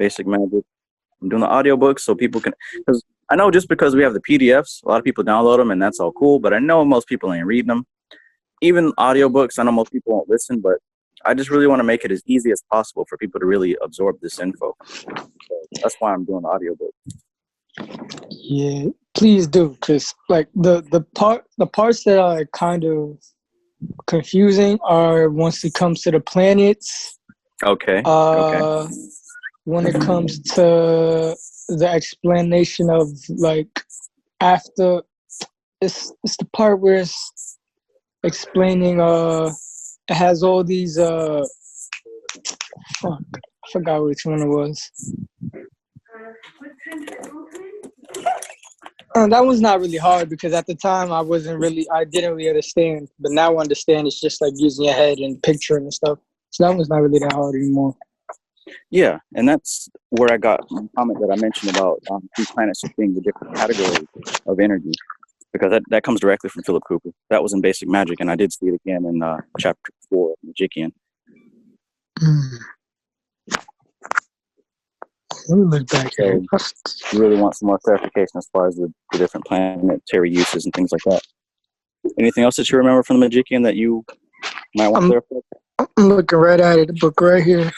Basic Magick. I'm doing the audiobooks so people can, because I know just because we have the PDFs, a lot of people download them and that's all cool, but I know most people ain't reading them. Even audiobooks, I know most people won't listen, but I just really want to make it as easy as possible for people to really absorb this info. So that's why I'm doing the audiobook. Yeah, please do, because like the parts that are kind of confusing are once it comes to the planets. Okay. When it comes to the explanation of like after, it's the part where it's explaining it has all these I forgot which one it was. That was not really hard because at the time I didn't really understand, but now I understand. It's just like using your head and picturing and stuff. So that was not really that hard anymore. Yeah, and that's where I got my comment that I mentioned about 3 planets being the different categories of energy, because that comes directly from Philip Cooper. That was in Basic Magick, and I did see it again in chapter 4 of Magickian. Let me look back so you really want some more clarification as far as the different planetary uses and things like that. Anything else that you remember from the Magickian that you might want to clarify? I'm looking right at it, the book right here.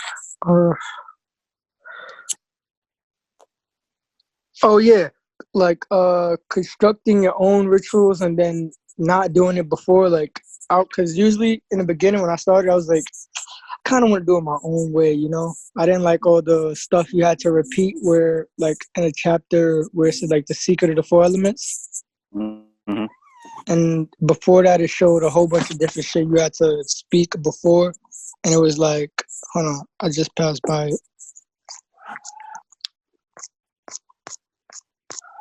Oh yeah, like constructing your own rituals and then not doing it before, like out, because usually in the beginning when I started, I was like, I kind of want to do it my own way, you know. I didn't like all the stuff you had to repeat, where like in a chapter where it said like the secret of the 4 elements. Mm-hmm. And before that, it showed a whole bunch of different shit you had to speak before, and it was like, hold on, I just passed by it.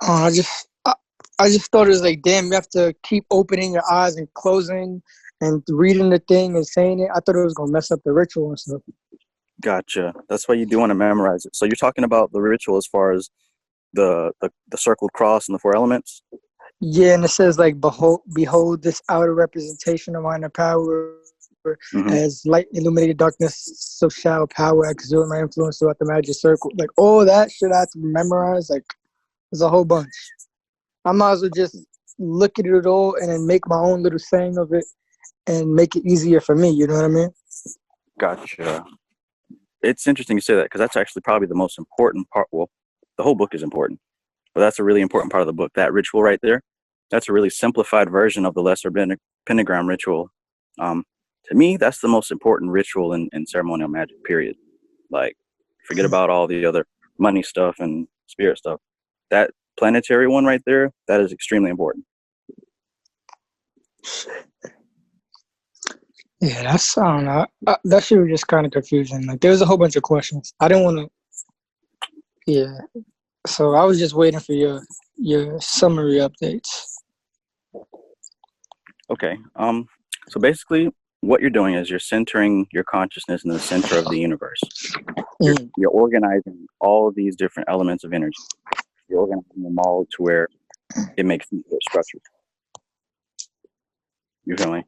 I just thought it was like, damn, you have to keep opening your eyes and closing and reading the thing and saying it. I thought it was gonna mess up the ritual and stuff. Gotcha. That's why you do want to memorize it. So you're talking about the ritual as far as the circled cross and the 4 elements? Yeah, and it says like, behold this outer representation of my inner power. As light illuminated darkness, so shall power exert my influence throughout the magic circle. Like all that shit I have to memorize. Like there's a whole bunch. I might as well just look at it all and then make my own little saying of it and make it easier for me. You know what I mean? Gotcha. It's interesting you say that, because that's actually probably the most important part. Well, the whole book is important, but that's a really important part of the book. That ritual right there, that's a really simplified version of the lesser pentagram ritual. To me, that's the most important ritual in ceremonial magic, period. Like, forget about all the other money stuff and spirit stuff. That planetary one right there, that is extremely important. Yeah, that's, I don't know. That shit was just kind of confusing. Like, there was a whole bunch of questions. I didn't want to, yeah. So I was just waiting for your summary updates. Okay. So basically, what you're doing is you're centering your consciousness in the center of the universe. You're organizing all of these different elements of energy. You're organizing them all to where it makes them fit structure. You feel me?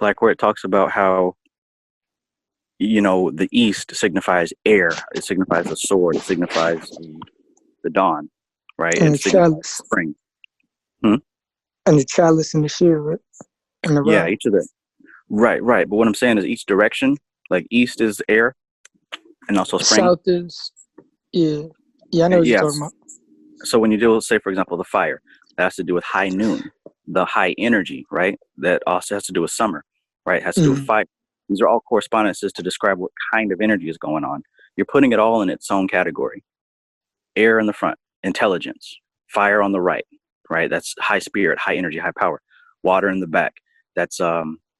Like where it talks about how, you know, the east signifies air. It signifies the sword. It signifies the dawn, right? And it signifies spring. And the chalice and the shield, right? And the yeah, each of them. Right. But what I'm saying is each direction, like east is air, and also spring. South is, yeah, I know what you're talking about. So when you do, say, for example, the fire, that has to do with high noon, the high energy, right? That also has to do with summer, right? It has to do with fire. These are all correspondences to describe what kind of energy is going on. You're putting it all in its own category. Air in the front, intelligence. Fire on the right, right? That's high spirit, high energy, high power. Water in the back, that's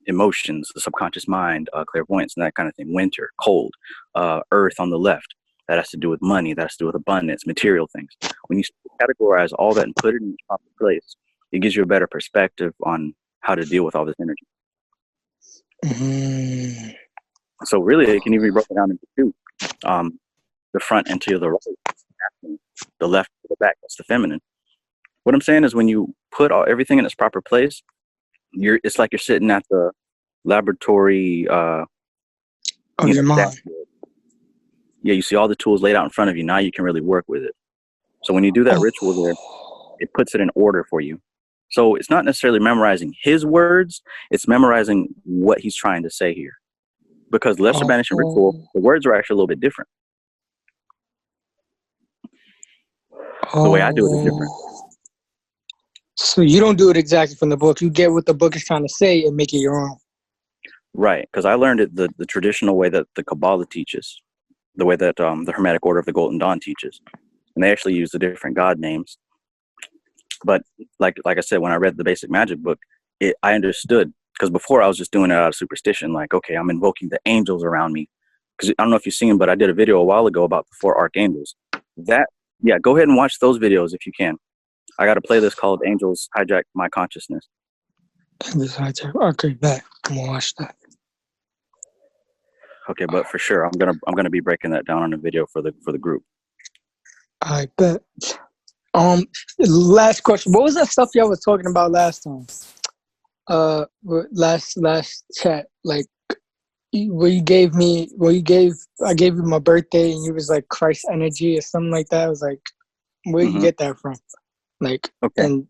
emotions, the subconscious mind, clairvoyance, and that kind of thing. Winter, cold. Earth on the left, that has to do with money, that has to do with abundance, material things. When you categorize all that and put it in its proper place, it gives you a better perspective on how to deal with all this energy. So really, it can even be broken down into 2. The front and to the right, the left to the back, that's the feminine. What I'm saying is when you put everything in its proper place, it's like you're sitting at the laboratory of your mind. you see all the tools laid out in front of you. Now you can really work with it. So when you do that ritual there, it puts it in order for you. So it's not necessarily memorizing his words, it's memorizing what he's trying to say here. Because lesser banishing ritual, the words are actually a little bit different. The way I do it is different. So you don't do it exactly from the book. You get what the book is trying to say and make it your own. Right, because I learned it the traditional way that the Kabbalah teaches, the way that the Hermetic Order of the Golden Dawn teaches. And they actually use the different god names. But like I said, when I read the basic magic book, I understood, because before I was just doing it out of superstition, like, okay, I'm invoking the angels around me. Because I don't know if you've seen, but I did a video a while ago about the 4 archangels. Go ahead and watch those videos if you can. I got a playlist called Angels Hijack My Consciousness. Angels Hijack. Okay, back. I'm gonna watch that. Okay, but for sure, I'm gonna be breaking that down on a video for the group. I bet. Last question. What was that stuff y'all was talking about last time? Last chat, like I gave you my birthday and you was like Christ energy or something like that. I was like, where you get that from? Like, okay. And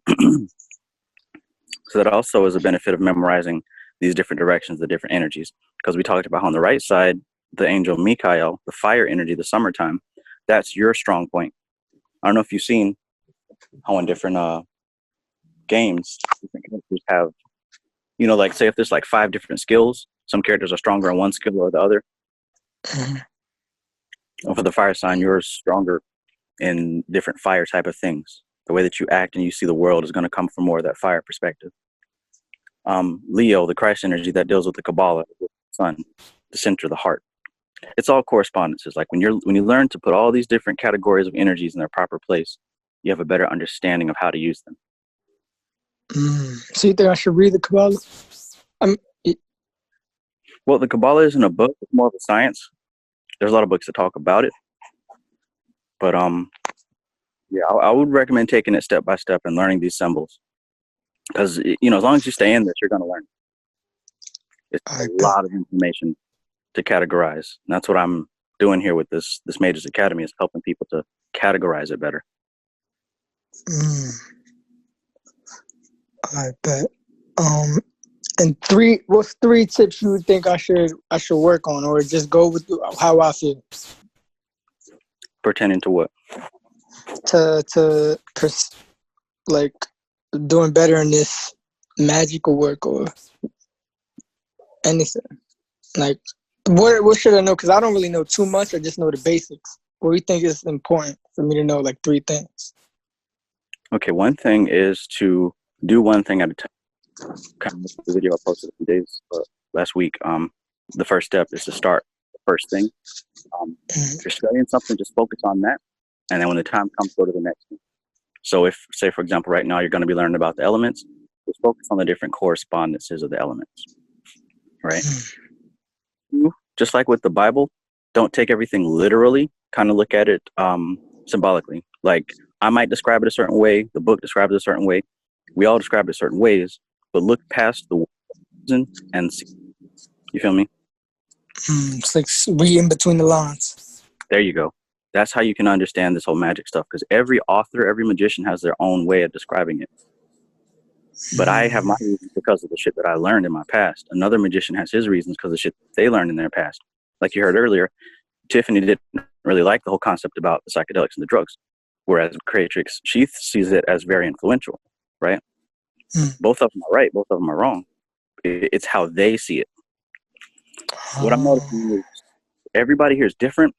so that also is a benefit of memorizing these different directions, the different energies, because we talked about how on the right side, the angel Michael, the fire energy, the summertime, that's your strong point. I don't know if you've seen how in different games, different characters have, like say if there's like 5 different skills, some characters are stronger in one skill or the other. And for the fire sign, you're stronger in different fire type of things. The way that you act and you see the world is going to come from more of that fire perspective. Leo, the Christ energy that deals with the Kabbalah, the sun, the center, the heart. It's all correspondences. Like when you learn to put all these different categories of energies in their proper place, you have a better understanding of how to use them. So you think I should read the Kabbalah? Well, the Kabbalah isn't a book; it's more of a science. There's a lot of books that talk about it, but I would recommend taking it step by step and learning these symbols, because as long as you stay in this, you're going to learn. It's a lot of information to categorize, and that's what I'm doing here with this Magus Academy, is helping people to categorize it better. I bet. And what's 3 tips you would think I should work on, or just go with how I feel? Pertaining to what? Like doing better in this magical work or anything. Like what should I know? Because I don't really know too much. I just know the basics. What do you think is important for me to know? Like 3 things. Okay, one thing is to do one thing at a time. Kind of the video I posted a few days last week. The first step is to start the first thing. If you're studying something, just focus on that, and then when the time comes, go to the next thing. So if, say for example, right now you're going to be learning about the elements, just focus on the different correspondences of the elements, right? Just like with the Bible, don't take everything literally, kind of look at it symbolically. Like I might describe it a certain way, the book describes it a certain way, we all describe it certain ways, but look past the words and see. You feel me? It's like reading between the lines. There you go. That's how you can understand this whole magic stuff, because every author, every magician has their own way of describing it. But I have my reasons because of the shit that I learned in my past. Another magician has his reasons because of the shit they learned in their past. Like you heard earlier, Tiffany didn't really like the whole concept about the psychedelics and the drugs, whereas Creatrix, she sees it as very influential, right? Both of them are right, both of them are wrong. It's how they see it. What I'm noticing is everybody here is different,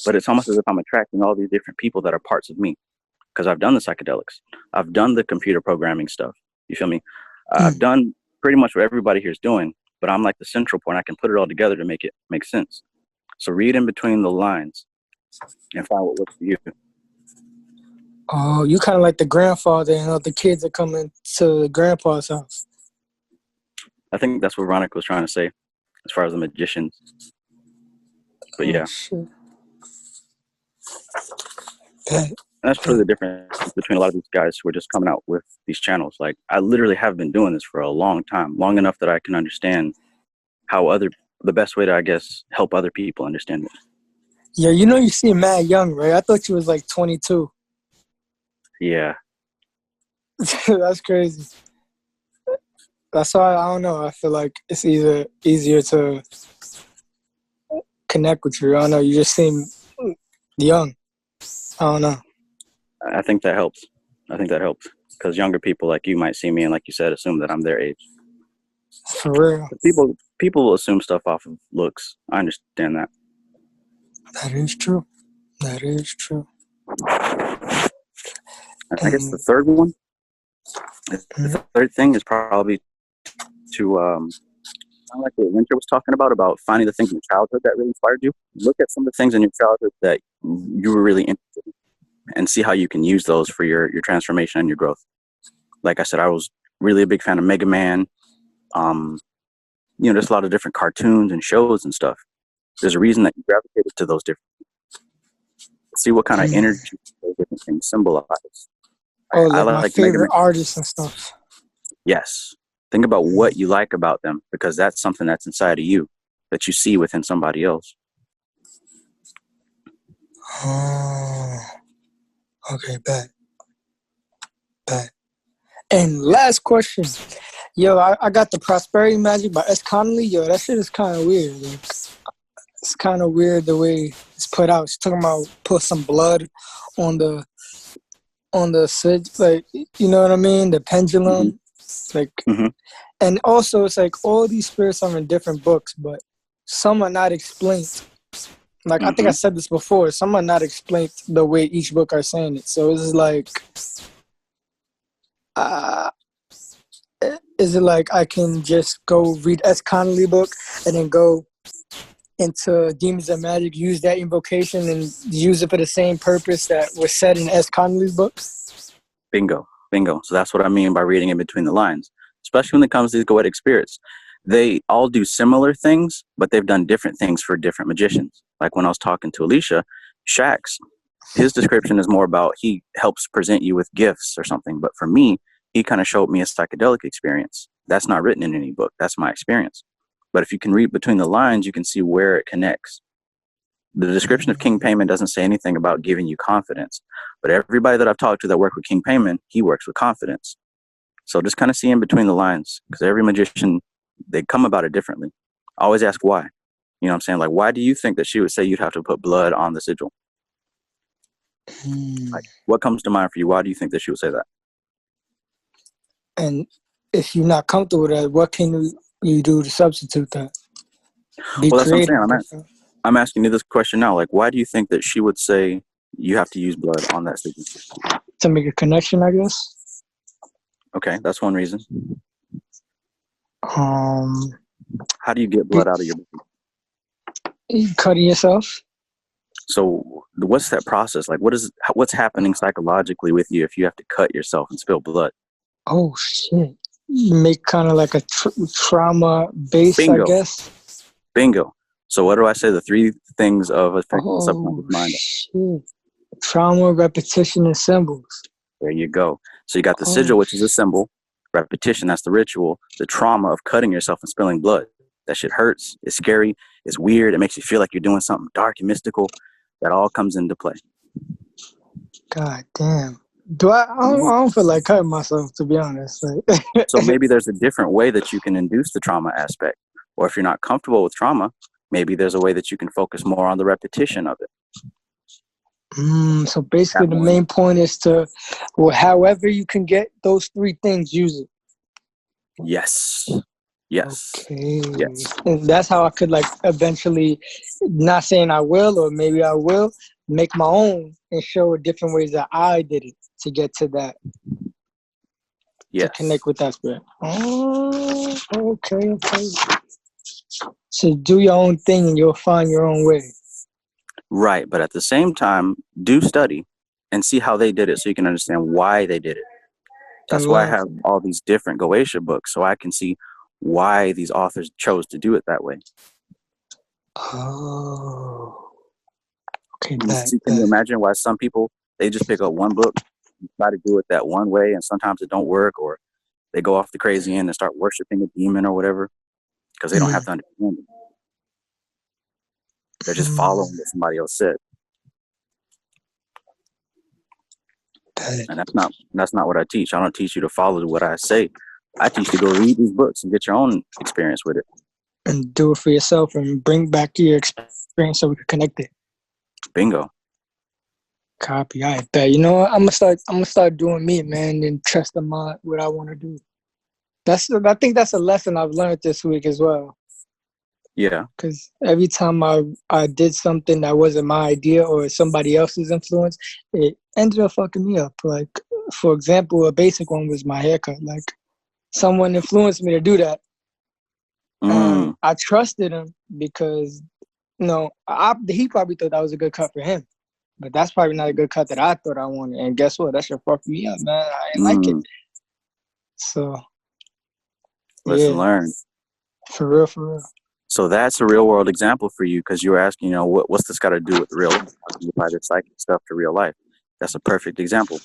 but it's almost as if I'm attracting all these different people that are parts of me, because I've done the psychedelics. I've done the computer programming stuff. You feel me? I've done pretty much what everybody here is doing, but I'm like the central point. I can put it all together to make it make sense. So read in between the lines and find what works for you. Oh, you kind of like the grandfather, and the kids are coming to grandpa's house. I think that's what Veronica was trying to say as far as the magicians. But yeah. Shit. And that's really the difference between a lot of these guys who are just coming out with these channels. Like I literally have been doing this for a long time, long enough that I can understand how the best way to, I guess, help other people understand it. Yeah, you know you seem mad young, right? I thought you was like 22. Yeah. That's crazy. That's why I don't know. I feel like it's either easier to connect with you. I don't know. You just seem young. I don't know. I think that helps. Because younger people like you might see me and, like you said, assume that I'm their age. For real. But people will assume stuff off of looks. I understand that. That is true. That is true. I guess the third one, the third thing is probably to, kind of like what Winter was talking about finding the things in your childhood that really inspired you. Look at some of the things in your childhood that you were really interested in and see how you can use those for your transformation and your growth. Like I said, I was really a big fan of Mega Man. There's a lot of different cartoons and shows and stuff. There's a reason that you gravitated to those different things. See what kind of energy those different things symbolize. Oh, I like my like favorite artists and stuff. Yes. Think about what you like about them, because that's something that's inside of you that you see within somebody else. Oh, okay, bet. And last question. Yo, I got the Prosperity Magic by S. Connolly. Yo, that shit is kind of weird. Like, it's kind of weird the way it's put out. It's talking about put some blood on the like, you know what I mean? The pendulum. Like, and also it's like all these spirits are in different books, but some are not explained. Like, I think I said this before. Some are not explained the way each book are saying it. So it's like, is it like I can just go read S. Connolly book and then go into Demons of Magic, use that invocation and use it for the same purpose that was said in S. Connolly's book? Bingo. So that's what I mean by reading in between the lines, especially when it comes to these goetic spirits. They all do similar things, but they've done different things for different magicians. Like when I was talking to Alicia, Shax, his description is more about he helps present you with gifts or something. But for me, he kind of showed me a psychedelic experience. That's not written in any book. That's my experience. But if you can read between the lines, you can see where it connects. The description of King Payment doesn't say anything about giving you confidence. But everybody that I've talked to that worked with King Payment, he works with confidence. So just kind of see in between the lines, because every magician, they come about it differently. I always ask why. You know what I'm saying? Like, why do you think that she would say you'd have to put blood on the sigil? Like, what comes to mind for you? Why do you think that she would say that? And if you're not comfortable with that, what can you do to substitute that? Well, that's what I'm saying. I'm asking you this question now. Like, why do you think that she would say you have to use blood on that sigil? To make a connection, I guess. Okay, that's one reason. How do you get blood out of your body? Cutting yourself. So what's that process? Like, what's happening psychologically with you if you have to cut yourself and spill blood? Oh, shit. You make kind of like a trauma base, Bingo. I guess. Bingo. So what do I say? The three things of affecting the subconscious mind. Shit. Trauma, repetition, and symbols. There you go. So you got the sigil, which is a symbol. Repetition, that's the ritual. The trauma of cutting yourself and spilling blood. That shit hurts. It's scary. It's weird. It makes you feel like you're doing something dark and mystical. That all comes into play. God damn. I don't feel like cutting myself, to be honest. So maybe there's a different way that you can induce the trauma aspect. Or if you're not comfortable with trauma, maybe there's a way that you can focus more on the repetition of it. So basically the main point is to, however you can get those three things, use it. Yes. Okay. Yes. And that's how I could eventually, not saying I will, or maybe I will, make my own and show different ways that I did it to get to that. Yes. To connect with that spirit. Oh, okay. So do your own thing and you'll find your own way. Right. But at the same time, do study and see how they did it so you can understand why they did it. That's why I have all these different Goetia books, so I can see why these authors chose to do it that way. Oh. Okay, can you imagine why some people, they just pick up one book and try to do it that one way, and sometimes it don't work, or they go off the crazy end and start worshiping a demon or whatever because they don't have to understand They're just following what somebody else said. And that's not what I teach. I don't teach you to follow what I say. I teach you to go read these books and get your own experience with it. And do it for yourself and bring back your experience so we can connect it. Bingo. Copy. I bet. You know what? I'm gonna start doing me, man, and trust in what I want to do. I think that's a lesson I've learned this week as well. Yeah. Because every time I did something that wasn't my idea or somebody else's influence, it ended up fucking me up. Like, for example, a basic one was my haircut. Like, someone influenced me to do that. I trusted him because, you know, he probably thought that was a good cut for him. But that's probably not a good cut that I thought I wanted. And guess what? That shit fucked me up, man. I didn't like it. So, lesson learned. For real, for real. So that's a real world example for you, because you were asking, you know, what's this got to do with real life? You apply this psychic stuff to real life. That's a perfect example.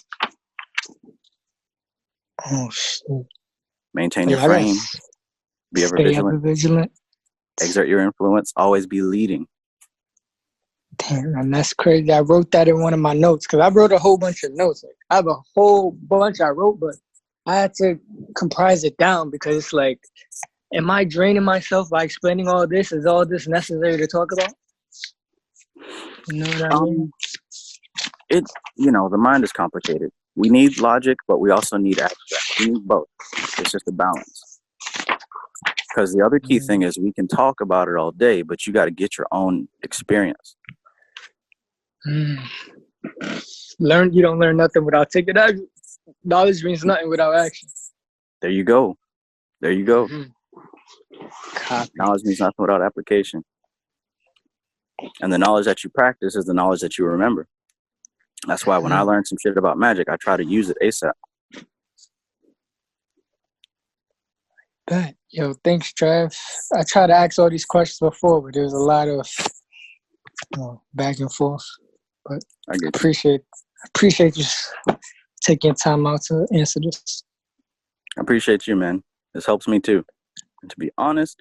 Oh, shit. Maintain your frame. Be ever vigilant. Exert your influence. Always be leading. Damn, man, that's crazy. I wrote that in one of my notes because I wrote a whole bunch of notes. Like, I have a whole bunch I wrote, but I had to comprise it down because it's like, am I draining myself by explaining all this? Is all this necessary to talk about? You know what I mean? The mind is complicated. We need logic, but we also need abstract. We need both. It's just a balance. Because the other key thing is we can talk about it all day, but you got to get your own experience. You don't learn nothing without taking action. Knowledge means nothing without action. There you go. Knowledge means nothing without application. And the knowledge that you practice is the knowledge that you remember. That's why when I learn some shit about magic, I try to use it ASAP. Bet. Yo, thanks, Trav. I tried to ask all these questions before, but there was a lot of back and forth. But I appreciate you taking time out to answer this. I appreciate you, man. This helps me too. And to be honest,